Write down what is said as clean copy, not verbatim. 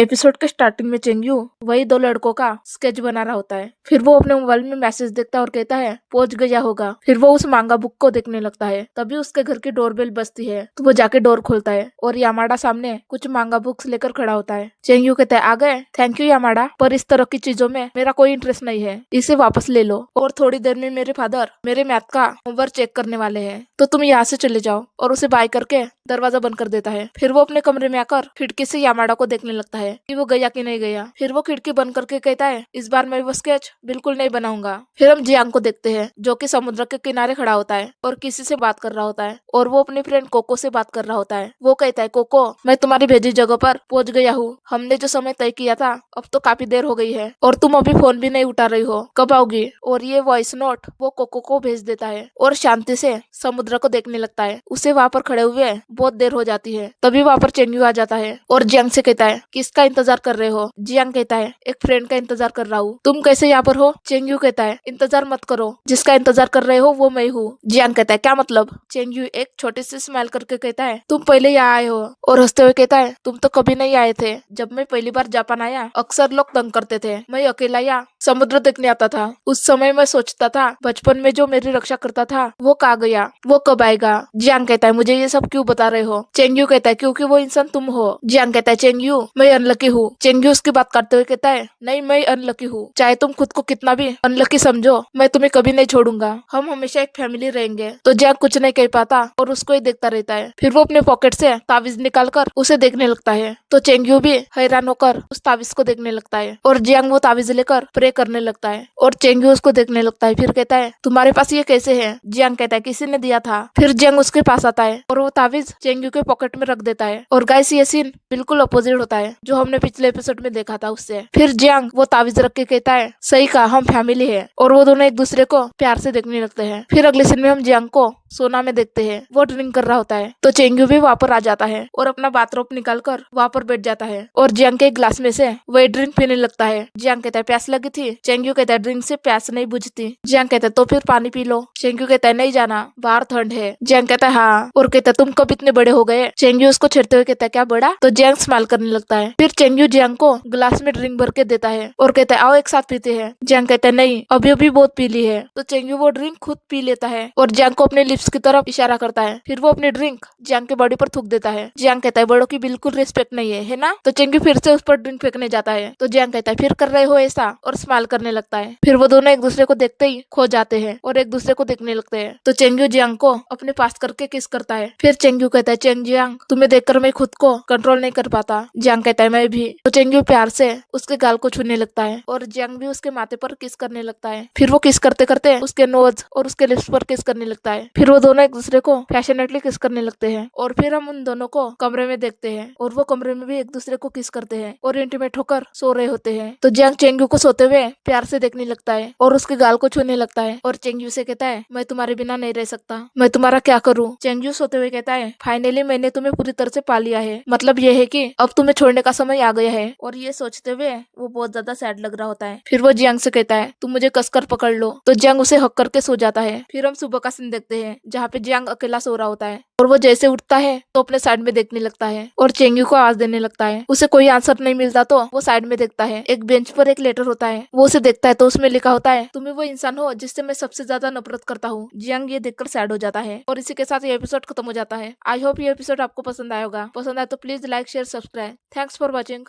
Episode के starting में चेंगयू वही दो लड़कों का स्केच बना रहा होता है। फिर वो अपने मोबाइल में मैसेज देखता है और कहता है पहुंच गया होगा। फिर वो उस मांगा बुक को देखने लगता है। तभी उसके घर की डोरबेल बजती है तो वो जाके डोर खोलता है और यामाडा सामने कुछ मांगा बुक्स लेकर खड़ा होता है। चेंगयू कहता है आ गए, थैंक यू यामाडा, पर इस तरह की चीजों में मेरा कोई इंटरेस्ट नहीं है, इसे वापस ले लो और थोड़ी देर में मेरे फादर मेरे मैथ का होमवर्क चेक करने वाले हैं, तो तुम यहाँ से चले जाओ। और उसे बाय करके दरवाजा बंद कर देता है। फिर वो अपने कमरे में आकर खिड़की से यामाडा को देखने लगता है कि वो गया कि नहीं गया। फिर वो खिड़की बंद करके कहता है इस बार मैं वो स्केच बिल्कुल नहीं बनाऊंगा। फिर हम जियांग को देखते हैं जो कि समुद्र के किनारे खड़ा होता है और किसी से बात कर रहा होता है और वो अपनी फ्रेंड कोको से बात कर रहा होता है। वो कहता है कोको, मैं तुम्हारी भेजी जगह पर पहुंच गया हूँ। हमने जो समय तय किया था अब तो काफी देर हो गई है और तुम अभी फोन भी नहीं उठा रही हो, कब आओगी? और ये वॉइस नोट वो कोको को भेज देता है और शांति से समुद्र को देखने लगता है। उसे वहां पर खड़े हुए बहुत देर हो जाती है। तभी वहां पर चेंगयू आ जाता है और जियांग से कहता है किसका इंतजार कर रहे हो? जियांग कहता है एक फ्रेंड का इंतजार कर रहा हूँ। तुम कैसे यहाँ पर हो? चेंगयू कहता है इंतजार मत करो, जिसका इंतजार कर रहे हो वो मैं हूँ। जियांग कहता है क्या मतलब? चेंगयू एक छोटी सी स्माइल करके कहता है तुम पहले यहाँ आए हो, और हंसते हुए कहता है तुम तो कभी नहीं आए थे। जब मैं पहली बार जापान आया अक्सर लोग तंग करते थे, मैं अकेला या समुद्र देखने आता था। उस समय मैं सोचता था बचपन में जो मेरी रक्षा करता था वो कहाँ गया, वो कब आएगा? जियांग कहता है मुझे ये सब क्यों बता रहे हो? चेंगयू कहता है क्योंकि वो इंसान तुम हो। जियांग कहता है चेंगयू मैं अनलकी हूँ। चेंगयू उसकी बात करते हुए कहता है नहीं मैं अनलकी हूँ, चाहे तुम खुद को कितना भी अनलकी समझो मैं तुम्हें कभी नहीं छोड़ूंगा, हम हमेशा एक फैमिली रहेंगे। तो जियांग कुछ नहीं कह पाता और उसको ही देखता रहता है। फिर वो अपने पॉकेट से ताबीज निकाल कर उसे देखने लगता है तो चेंगयू भी हैरान होकर उस ताबीज को देखने लगता है और जियांग वो ताबीज लेकर प्रे करने लगता है और चेंगयू उसको देखने लगता है। फिर कहता है तुम्हारे पास ये कैसे है? जियांग कहता है किसी ने दिया था। फिर जियांग उसके पास आता है और वो ताबीज चेंगयू के पॉकेट में रख देता है। और गाइस ये सीन बिल्कुल अपोजिट होता है जो हमने पिछले एपिसोड में देखा था उससे। फिर जियांग वो ताबीज रख के कहता है सही कहा, हम फैमिली है, और वो दोनों एक दूसरे को प्यार से देखने लगते हैं। फिर अगले सीन में हम जियांग को सोना में देखते हैं, वो ड्रिंक कर रहा होता है तो चेंगयू भी वहां पर आ जाता है और अपना बाथरोब निकाल कर वहां पर बैठ जाता है और जियांग के एक ग्लास में से वही ड्रिंक पीने लगता है। जियांग कहता है प्यास लगी थी? चेंगयू कहता है ड्रिंक से प्यास नहीं बुझती। जियांग कहता है तो फिर पानी पी लो। चेंगयू कहता है नहीं जाना, बाहर ठंड है। जियांग कहता है हाँ, और कहता है तुम कब इतने बड़े हो गए? चेंगयू उसको छेड़ते हुए कहता है क्या बड़ा? तो जियांग स्माइल करने लगता है। फिर चेंगयू जियांग को ग्लास में ड्रिंक भर के देता है और कहता है आओ एक साथ पीते हैं। जियांग कहता है नहीं, अभी अभी बहुत पी ली है। तो चेंगयू वो ड्रिंक खुद पी लेता है और जियांग को अपने लिप्स की तरफ इशारा करता है। फिर वो अपनी ड्रिंक जियांग के बॉडी पर थूक देता है। जियांग कहता है बड़ों की बिल्कुल रिस्पेक्ट नहीं है ना? तो चेंगयू फिर से उस पर ड्रिंक फेंकने जाता है तो जियांग कहता है फिर कर रहे हो ऐसा, और स्माइल करने लगता है। फिर वो दोनों एक दूसरे को देखते ही खो जाते हैं और एक दूसरे को देखने लगते हैं। तो चेंगयू जियांग को अपने पास करके किस करता है। फिर चेंगयू कहता है चेंग जियांग तुम्हें देखकर मैं खुद को कंट्रोल नहीं कर पाता। जियांग कहता है मैं भी। तो चेंगयू प्यार से उसके गाल को छूने लगता है और जियांग भी उसके माथे पर किस करने लगता है। फिर वो किस करते करते उसके नोज और उसके लिप्स पर किस करने लगता है। फिर वो दोनों एक दूसरे को पैशनेटली किस करने लगते हैं और फिर हम उन दोनों को कमरे में देखते हैं और वो कमरे में भी एक दूसरे को किस करते हैं और इंटीमेट होकर सो रहे होते हैं। तो जियांग चेंगयू को सोते हुए प्यार से देखने लगता है और उसके गाल को छूने लगता है और चेंगयू से कहता है मैं तुम्हारे बिना नहीं रह सकता, मैं तुम्हारा क्या करूँ? चेंगयू सोते हुए कहता है फाइनली मैंने तुम्हें पूरी तरह से पा लिया है, मतलब ये है कि अब तुम्हें छोड़ने का समय आ गया है। और ये सोचते हुए वो बहुत ज्यादा सैड लग रहा होता है। फिर वो जियांग से कहता है तुम मुझे कसकर पकड़ लो। तो जियांग उसे हक करके सो जाता है। फिर हम सुबह का सीन देखते हैं जहाँ पे जियांग अकेला सो रहा होता है और वो जैसे उठता है तो अपने साइड में देखने लगता है और चेंगयू को आवाज देने लगता है। उसे कोई आंसर नहीं मिलता तो वो साइड में देखता है, एक बेंच पर एक लेटर होता है, वो उसे देखता है तो उसमें लिखा होता है तुम्हें वो इंसान हो जिससे मैं सबसे ज्यादा नफरत करता हूँ। जियांग ये देखकर सैड हो जाता है और इसी के साथ ये एपिसोड खत्म हो जाता है। आई होप ये एपिसोड आपको पसंद आया होगा। पसंद आए तो please like share subscribe. Thanks for watching.